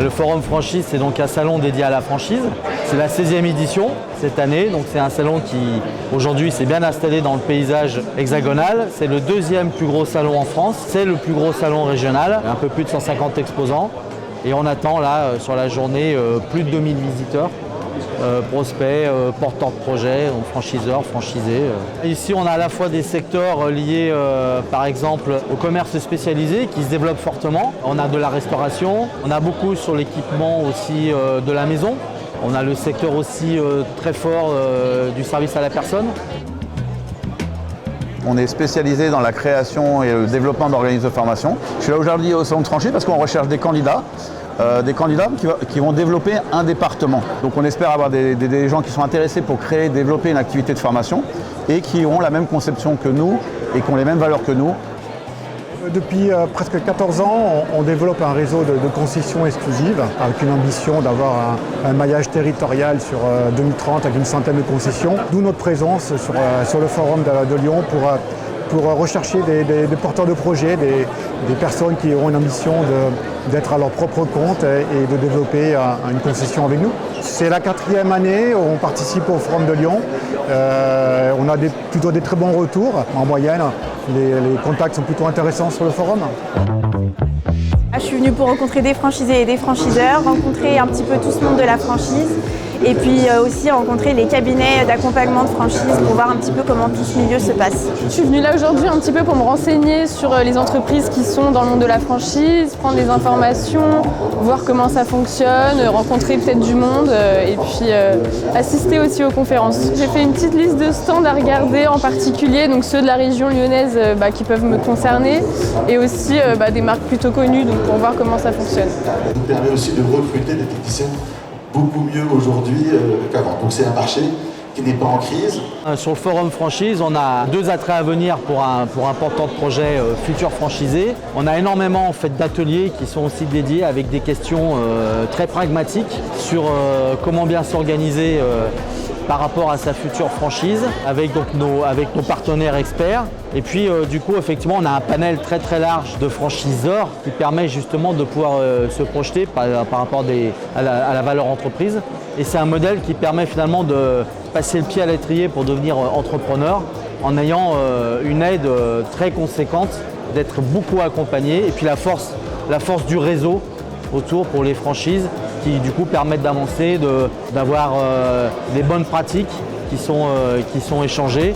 Le Forum Franchise, c'est donc un salon dédié à la franchise. C'est la 16e édition cette année, donc c'est un salon qui aujourd'hui s'est bien installé dans le paysage hexagonal. C'est le deuxième plus gros salon en France, c'est le plus gros salon régional, un peu plus de 150 exposants. Et on attend là sur la journée plus de 2000 visiteurs. Prospects, porteurs de projets, donc franchiseurs, franchisés. Ici, on a à la fois des secteurs liés, par exemple, au commerce spécialisé qui se développe fortement. On a de la restauration, on a beaucoup sur l'équipement aussi de la maison. On a le secteur aussi très fort du service à la personne. On est spécialisé dans la création et le développement d'organismes de formation. Je suis là aujourd'hui au salon de franchise parce qu'on recherche des candidats qui vont développer un département. Donc on espère avoir des gens qui sont intéressés pour créer, développer une activité de formation et qui ont la même conception que nous et qui ont les mêmes valeurs que nous. Depuis presque 14 ans, on développe un réseau de concessions exclusives avec une ambition d'avoir un maillage territorial sur 2030 avec une centaine de concessions. D'où notre présence sur le forum de Lyon pour rechercher des porteurs de projets, des personnes qui auront une ambition d'être à leur propre compte et de développer une concession avec nous. C'est la 4e année où on participe au Forum de Lyon. On a plutôt des très bons retours. En moyenne, les contacts sont plutôt intéressants sur le forum. Je suis venue pour rencontrer des franchisés et des franchiseurs, rencontrer un petit peu tout ce monde de la franchise et puis aussi rencontrer les cabinets d'accompagnement de franchise pour voir un petit peu comment tout ce milieu se passe. Je suis venue là aujourd'hui un petit peu pour me renseigner sur les entreprises qui sont dans le monde de la franchise, prendre des informations, voir comment ça fonctionne, rencontrer peut-être du monde et puis assister aussi aux conférences. J'ai fait une petite liste de stands à regarder en particulier, donc ceux de la région lyonnaise qui peuvent me concerner et aussi des marques plutôt connues donc pour voir comment ça fonctionne. Ça nous permet aussi de recruter des techniciens beaucoup mieux aujourd'hui qu'avant. Donc c'est un marché qui n'est pas en crise. Sur le forum franchise, on a 2 attraits à venir pour un porteur de projet futur franchisé. On a énormément en fait, d'ateliers qui sont aussi dédiés avec des questions très pragmatiques sur comment bien s'organiser par rapport à sa future franchise avec nos partenaires experts. Et puis du coup effectivement on a un panel très très large de franchiseurs qui permet justement de pouvoir se projeter par rapport à la valeur entreprise. Et c'est un modèle qui permet finalement de passer le pied à l'étrier pour devenir entrepreneur en ayant une aide très conséquente, d'être beaucoup accompagné et puis la force du réseau autour pour les franchises qui du coup permettent d'avancer, d'avoir des bonnes pratiques qui sont échangées.